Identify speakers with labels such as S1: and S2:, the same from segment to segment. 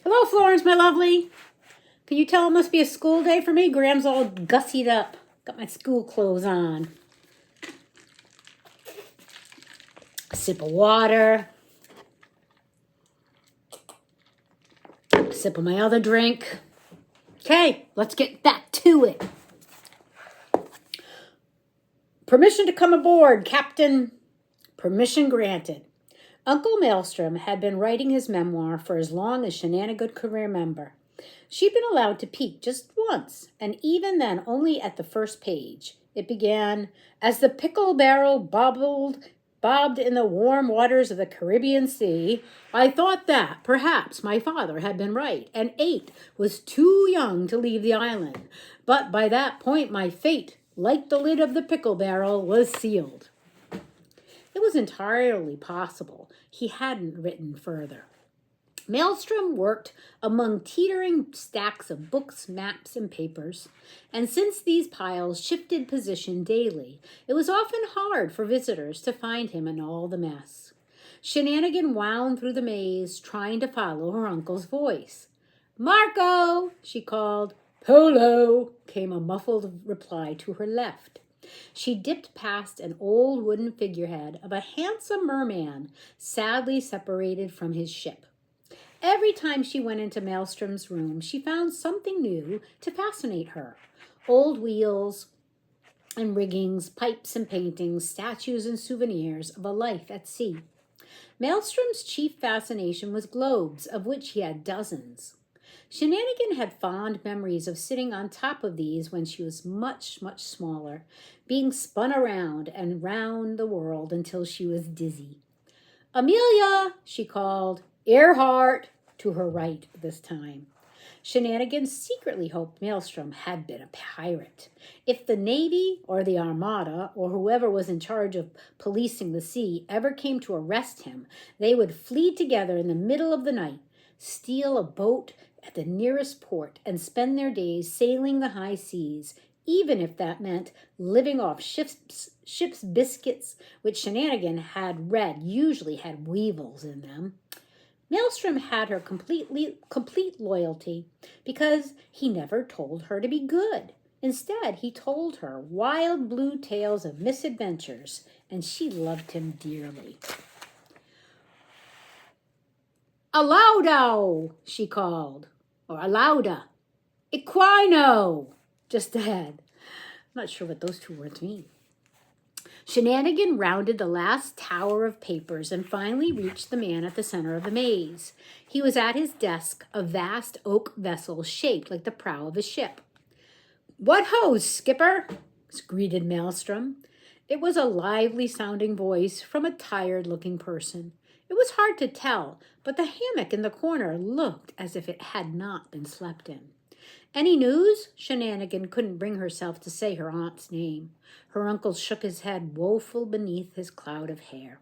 S1: Hello, Florence, my lovely. Can you tell it must be a school day for me? Graham's all gussied up. Got my school clothes on. A sip of water. A sip of my other drink. Okay, let's get back to it. Permission to come aboard, Captain. Permission granted. Uncle Maelstrom had been writing his memoir for as long as Shenanigan could remember. She'd been allowed to peek just once, and even then only at the first page. It began, as the pickle barrel bobbed in the warm waters of the Caribbean Sea, I thought that, perhaps, my father had been right, and 8 was too young to leave the island. But by that point my fate, like the lid of the pickle barrel, was sealed. It was entirely possible he hadn't written further. Maelstrom worked among teetering stacks of books, maps, and papers, and since these piles shifted position daily, it was often hard for visitors to find him in all the mess. Shenanigan wound through the maze, trying to follow her uncle's voice. "Marco!" she called. "Polo!" came a muffled reply to her left. She dipped past an old wooden figurehead of a handsome merman, sadly separated from his ship. Every time she went into Maelstrom's room, she found something new to fascinate her. Old wheels and riggings, pipes and paintings, statues and souvenirs of a life at sea. Maelstrom's chief fascination was globes, of which he had dozens. Shenanigan had fond memories of sitting on top of these when she was much, much smaller, being spun around and round the world until she was dizzy. "Amelia!" she called. "Earhart!" to her right this time. Shenanigan secretly hoped Maelstrom had been a pirate. If the Navy or the Armada or whoever was in charge of policing the sea ever came to arrest him, they would flee together in the middle of the night, steal a boat at the nearest port, and spend their days sailing the high seas, even if that meant living off ship's biscuits, which Shenanigan had read usually had weevils in them. Maelstrom had her complete loyalty because he never told her to be good. Instead, he told her wild blue tales of misadventures, and she loved him dearly. "Alaudo!" she called, or "Alauda." "Equino!" just ahead. I'm not sure what those two words mean. Shenanigan rounded the last tower of papers and finally reached the man at the center of the maze. He was at his desk, a vast oak vessel shaped like the prow of a ship. "What ho, skipper?" greeted Maelstrom. It was a lively-sounding voice from a tired-looking person. It was hard to tell, but the hammock in the corner looked as if it had not been slept in. "Any news?" Shenanigan couldn't bring herself to say her aunt's name. Her uncle shook his head, woeful beneath his cloud of hair.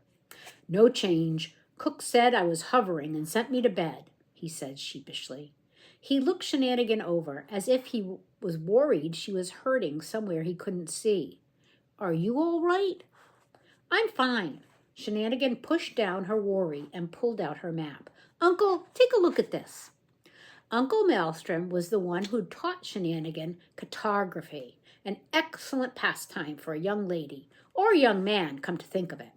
S1: "No change. Cook said I was hovering and sent me to bed," he said sheepishly. He looked Shenanigan over, as if he was worried she was hurting somewhere he couldn't see. "Are you all right?" "I'm fine." Shenanigan pushed down her worry and pulled out her map. "Uncle, take a look at this." Uncle Maelstrom was the one who taught Shenanigan cartography, an excellent pastime for a young lady, or a young man, come to think of it,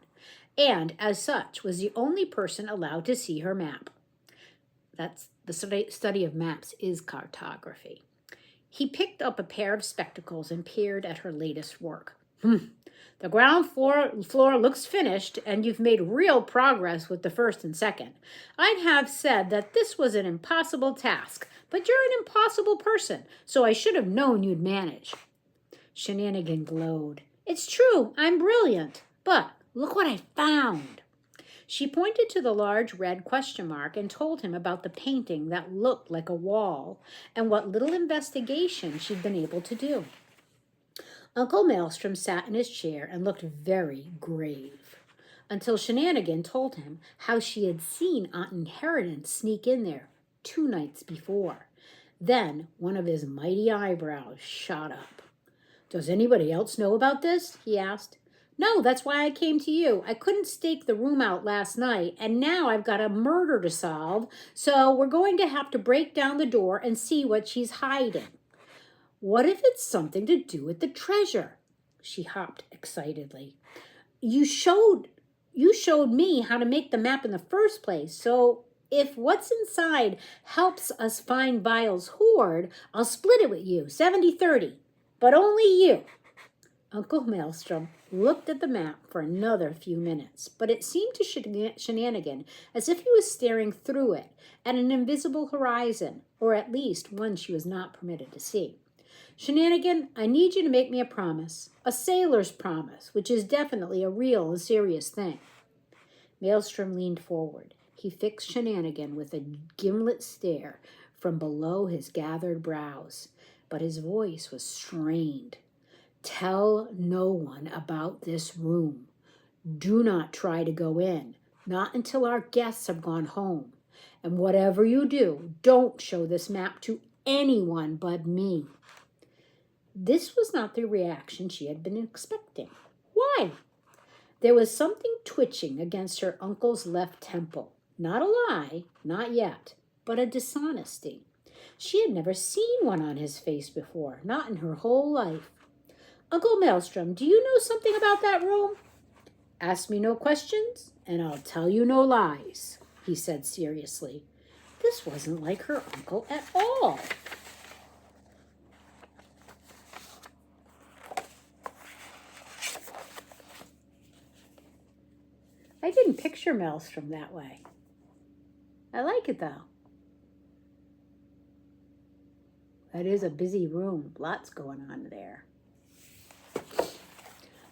S1: and as such was the only person allowed to see her map. That's the study of maps is cartography. He picked up a pair of spectacles and peered at her latest work. "The ground floor looks finished, and you've made real progress with the first and second. I'd have said that this was an impossible task, but you're an impossible person, so I should have known you'd manage." Shenanigan glowed. "It's true, I'm brilliant, but look what I found." She pointed to the large red question mark and told him about the painting that looked like a wall and what little investigation she'd been able to do. Uncle Maelstrom sat in his chair and looked very grave, until Shenanigan told him how she had seen Aunt Inheritance sneak in there 2 nights before. Then one of his mighty eyebrows shot up. "Does anybody else know about this?" he asked. No, that's why I came to you. I couldn't stake the room out last night, and now I've got a murder to solve, so we're going to have to break down the door and see what she's hiding. What if it's something to do with the treasure? She hopped excitedly. You showed me how to make the map in the first place, so if what's inside helps us find Vile's hoard, I'll split it with you, 70-30. But only you. Uncle Maelstrom looked at the map for another few minutes, but it seemed to Shenanigan as if he was staring through it at an invisible horizon, or at least one she was not permitted to see. Shenanigan, I need you to make me a promise, a sailor's promise, which is definitely a real and serious thing. Maelstrom leaned forward. He fixed Shenanigan with a gimlet stare from below his gathered brows, but his voice was strained. Tell no one about this room. Do not try to go in, not until our guests have gone home. And whatever you do, don't show this map to anyone but me. This was not the reaction she had been expecting. Why? There was something twitching against her uncle's left temple. Not a lie, not yet, but a dishonesty. She had never seen one on his face before, not in her whole life. Uncle Maelstrom, do you know something about that room? Ask me no questions, and I'll tell you no lies, he said seriously. This wasn't like her uncle at all. I didn't picture Maelstrom that way. I like it, though. That is a busy room. Lots going on there.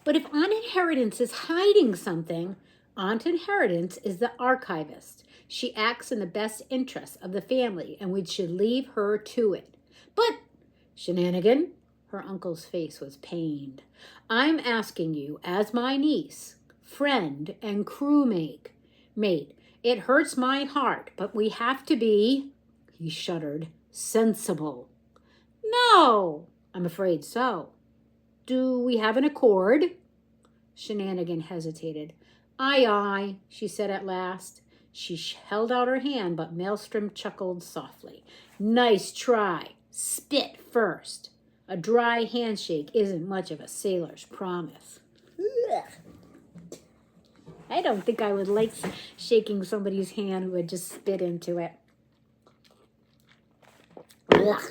S1: But if Aunt Inheritance is hiding something, Aunt Inheritance is the archivist. She acts in the best interest of the family, and we should leave her to it. But, Shenanigan, her uncle's face was pained, I'm asking you, as my niece, friend, and crewmate, it hurts my heart, but we have to be, he shuddered, sensible. No, I'm afraid so. Do we have an accord? Shenanigan hesitated. Aye, she said at last. She held out her hand, but Maelstrom chuckled softly. Nice try. Spit first. A dry handshake isn't much of a sailor's promise. Ugh. I don't think I would like shaking somebody's hand who had just spit into it. Ugh.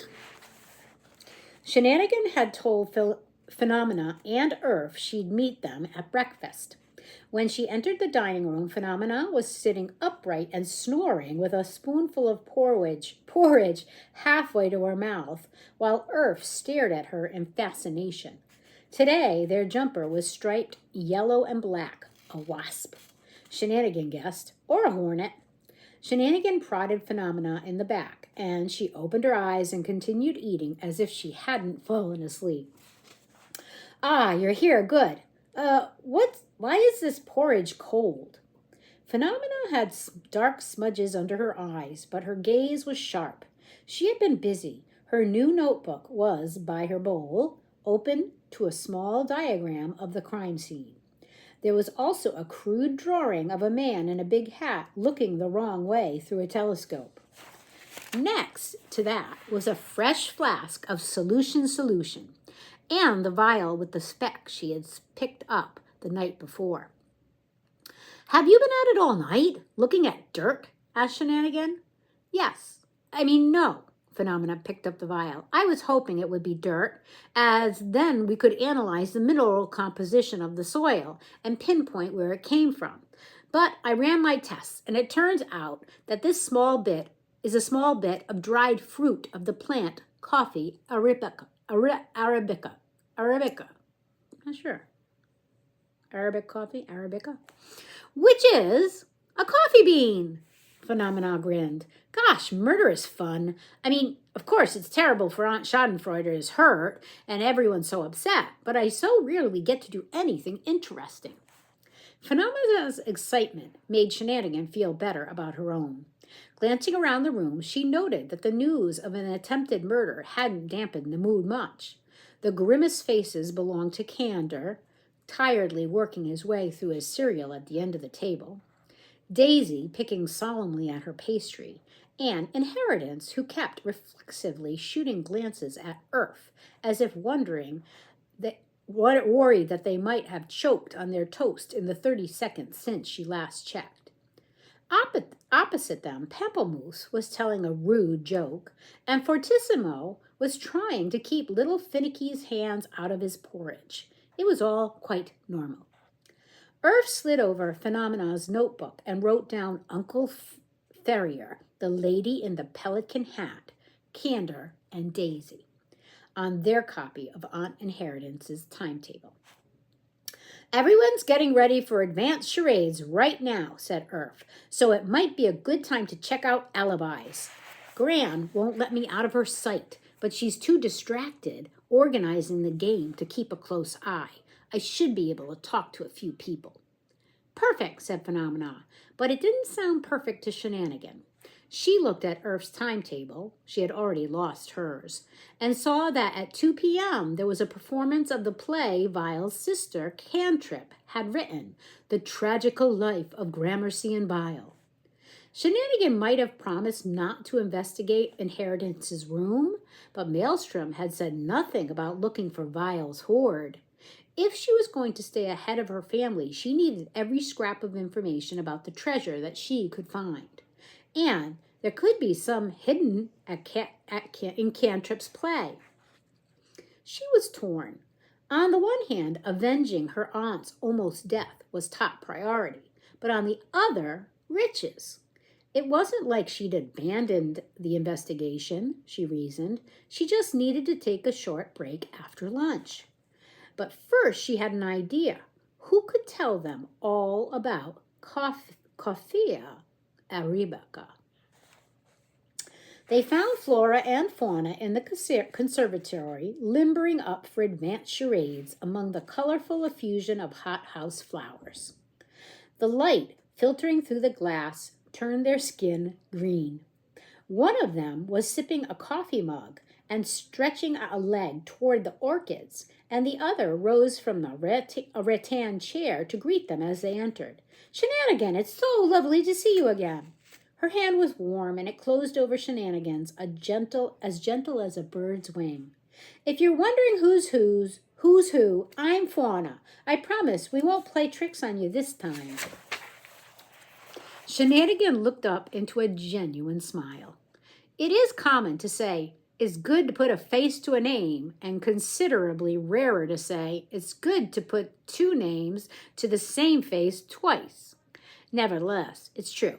S1: Shenanigan had told Phenomena and Earth she'd meet them at breakfast. When she entered the dining room, Phenomena was sitting upright and snoring with a spoonful of porridge halfway to her mouth, while Earth stared at her in fascination. Today, their jumper was striped yellow and black, a wasp, Shenanigan guessed, or a hornet. Shenanigan prodded Phenomena in the back, and she opened her eyes and continued eating as if she hadn't fallen asleep. Ah, you're here, good. Why is this porridge cold? Phenomena had dark smudges under her eyes, but her gaze was sharp. She had been busy. Her new notebook was, by her bowl, open to a small diagram of the crime scene. There was also a crude drawing of a man in a big hat looking the wrong way through a telescope. Next to that was a fresh flask of solution, and the vial with the speck she had picked up the night before. Have you been at it all night, looking at dirt? Asked Shenanigan. No. Phenomena picked up the vial. I was hoping it would be dirt, as then we could analyze the mineral composition of the soil and pinpoint where it came from. But I ran my tests, and it turns out that this small bit is a small bit of dried fruit of the plant coffee arabica. Not sure. Arabic coffee, Arabica. Which is a coffee bean. Phenomena grinned. Gosh, murder is fun. Of course, it's terrible for Aunt Schadenfreude is hurt, and everyone's so upset, but I so rarely get to do anything interesting. Phenomena's excitement made Shenanigan feel better about her own. Glancing around the room, she noted that the news of an attempted murder hadn't dampened the mood much. The grimmest faces belonged to Candor, tiredly working his way through his cereal at the end of the table, Daisy picking solemnly at her pastry, and Inheritance, who kept reflexively shooting glances at Earth as if wondering worried that they might have choked on their toast in the 30 seconds since she last checked. Opposite them, Pamplemousse was telling a rude joke, and Fortissimo was trying to keep little Finicky's hands out of his porridge. It was all quite normal. Irv slid over Phenomena's notebook and wrote down Uncle Ferrier, the lady in the pelican hat, Candor, and Daisy on their copy of Aunt Inheritance's timetable. Everyone's getting ready for advanced charades right now, said Irv, so it might be a good time to check out alibis. Gran won't let me out of her sight, but she's too distracted organizing the game to keep a close eye. I should be able to talk to a few people. Perfect, said Phenomena, but it didn't sound perfect to Shenanigan. She looked at Irv's timetable, she had already lost hers, and saw that at 2 p.m. there was a performance of the play Vile's sister, Cantrip, had written, The Tragical Life of Gramercy and Vile. Shenanigan might have promised not to investigate Inheritance's room, but Maelstrom had said nothing about looking for Vile's hoard. If she was going to stay ahead of her family, she needed every scrap of information about the treasure that she could find. And there could be some hidden in Cantrip's play. She was torn. On the one hand, avenging her aunt's almost death was top priority, but on the other, riches. It wasn't like she'd abandoned the investigation, she reasoned. She just needed to take a short break after lunch. But first she had an idea. Who could tell them all about Coffea Arabica? They found Flora and Fauna in the conservatory, limbering up for advanced charades among the colorful effusion of hothouse flowers. The light filtering through the glass turned their skin green. One of them was sipping a coffee mug and stretching a leg toward the orchids, and the other rose from the rattan chair to greet them as they entered. Shenanigan, it's so lovely to see you again. Her hand was warm, and it closed over Shenanigan's, as gentle as a bird's wing. If you're wondering who's who, I'm Fauna. I promise we won't play tricks on you this time. Shenanigan looked up into a genuine smile. It is common to say, it's good to put a face to a name, and considerably rarer to say, it's good to put two names to the same face twice. Nevertheless, it's true.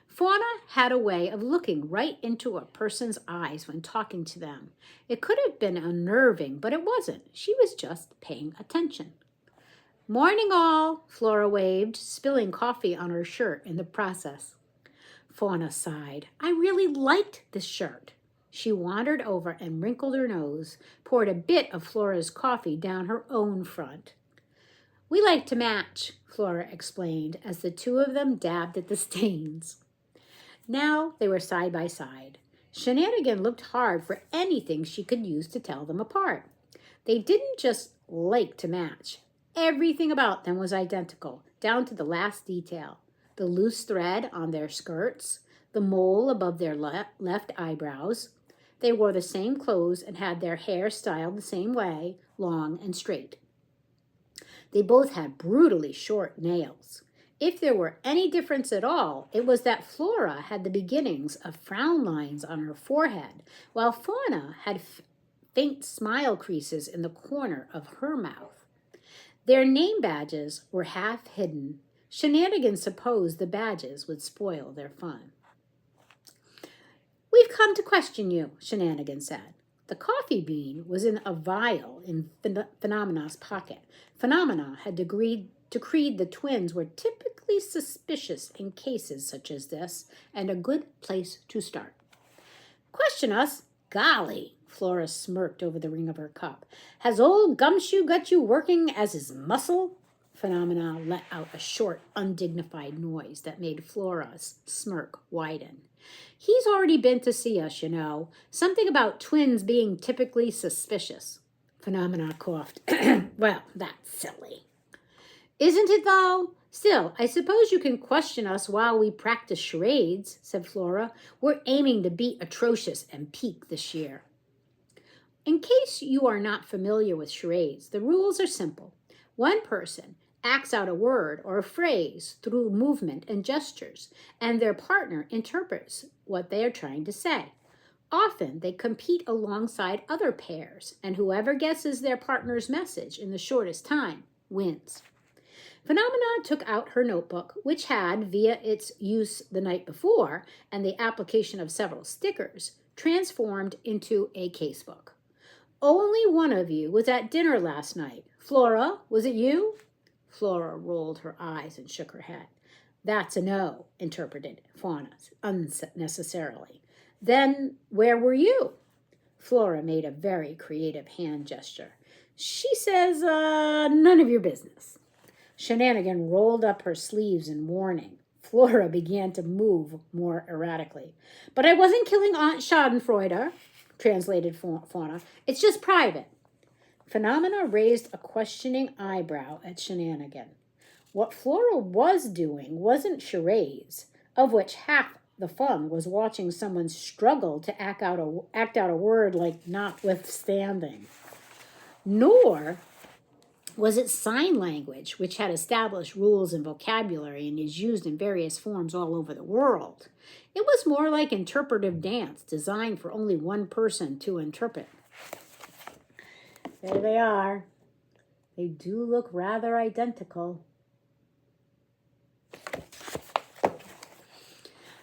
S1: Fauna had a way of looking right into a person's eyes when talking to them. It could have been unnerving, but it wasn't. She was just paying attention. Morning all, Flora waved, spilling coffee on her shirt in the process. Fauna sighed. I really liked this shirt. She wandered over and wrinkled her nose, poured a bit of Flora's coffee down her own front. We like to match, Flora explained, as the two of them dabbed at the stains. Now they were side by side. Shenanigan looked hard for anything she could use to tell them apart. They didn't just like to match. Everything about them was identical, down to the last detail. The loose thread on their skirts, the mole above their left eyebrows. They wore the same clothes and had their hair styled the same way, long and straight. They both had brutally short nails. If there were any difference at all, it was that Flora had the beginnings of frown lines on her forehead, while Fauna had faint smile creases in the corner of her mouth. Their name badges were half hidden. Shenanigan supposed the badges would spoil their fun. We've come to question you, Shenanigan said. The coffee bean was in a vial in Phenomena's pocket. Phenomena had decreed the twins were typically suspicious in cases such as this, and a good place to start. Question us? Golly, Flora smirked over the ring of her cup. Has old Gumshoe got you working as his muscle? Phenomena let out a short, undignified noise that made Flora's smirk widen. He's already been to see us, you know. Something about twins being typically suspicious. Phenomena coughed. Well, that's silly. Isn't it, though? Still, I suppose you can question us while we practice charades, said Flora. We're aiming to beat Atrocious and Peak this year. In case you are not familiar with charades, the rules are simple. One person acts out a word or a phrase through movement and gestures, and their partner interprets what they are trying to say. Often, they compete alongside other pairs, and whoever guesses their partner's message in the shortest time wins. Phenomena took out her notebook, which had, via its use the night before and the application of several stickers, transformed into a casebook. Only one of you was at dinner last night. Flora, was it you? Flora rolled her eyes and shook her head. That's a no, interpreted Fauna unnecessarily. Then where were you? Flora made a very creative hand gesture. She says, none of your business. Shenanigan rolled up her sleeves in warning. Flora began to move more erratically. But I wasn't killing Aunt Schadenfreude, translated Fauna. It's just private. Phenomena raised a questioning eyebrow at Shenanigan. What Flora was doing wasn't charades, of which half the fun was watching someone struggle to act out a word like notwithstanding. Nor was it sign language, which had established rules and vocabulary and is used in various forms all over the world. It was more like interpretive dance, designed for only one person to interpret. There they are. They do look rather identical.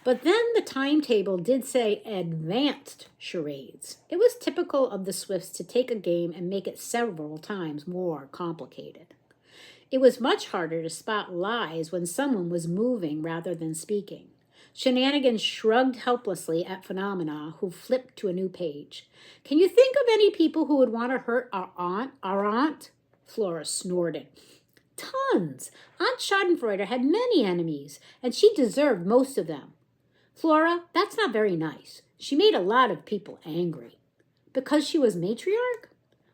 S1: But then the timetable did say advanced charades. It was typical of the Swifts to take a game and make it several times more complicated. It was much harder to spot lies when someone was moving rather than speaking. Shenanigan shrugged helplessly at Phenomena, who flipped to a new page. Can you think of any people who would want to hurt our aunt? Flora snorted. Tons. Aunt Schadenfreude had many enemies, and she deserved most of them. Flora, that's not very nice. She made a lot of people angry. Because she was matriarch?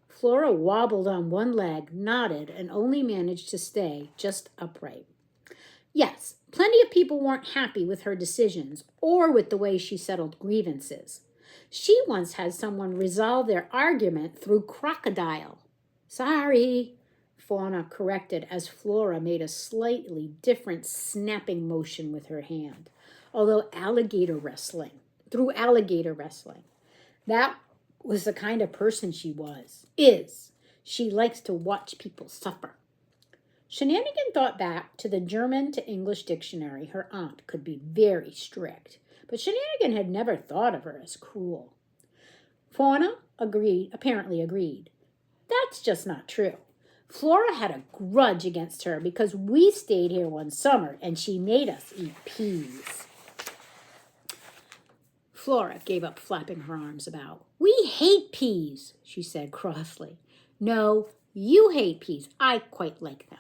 S1: Flora wobbled on one leg, nodded, and only managed to stay just upright. Yes, plenty of people weren't happy with her decisions or with the way she settled grievances. She once had someone resolve their argument through crocodile. Sorry, Fauna corrected as Flora made a slightly different snapping motion with her hand. Through alligator wrestling. That was the kind of person she is. She likes to watch people suffer. Shenanigan thought back to the German to English dictionary. Her aunt could be very strict, but Shenanigan had never thought of her as cruel. Fauna apparently agreed. That's just not true. Flora had a grudge against her because we stayed here one summer and she made us eat peas. Flora gave up flapping her arms about. We hate peas, she said crossly. No, you hate peas. I quite like them.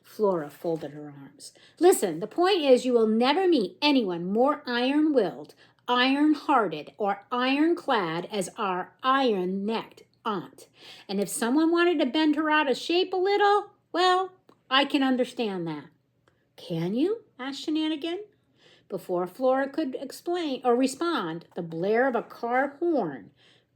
S1: Flora folded her arms. Listen, the point is you will never meet anyone more iron-willed, iron-hearted, or ironclad as our iron-necked aunt. And if someone wanted to bend her out of shape a little, well, I can understand that. Can you? Asked Shenanigan. Before Flora could explain or respond, the blare of a car horn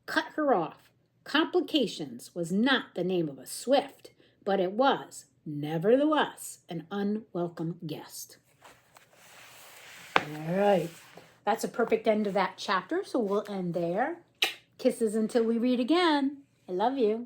S1: cut her off. Complications was not the name of a Swift, but it was, nevertheless, an unwelcome guest. All right. That's a perfect end of that chapter, so we'll end there. Kisses until we read again. I love you.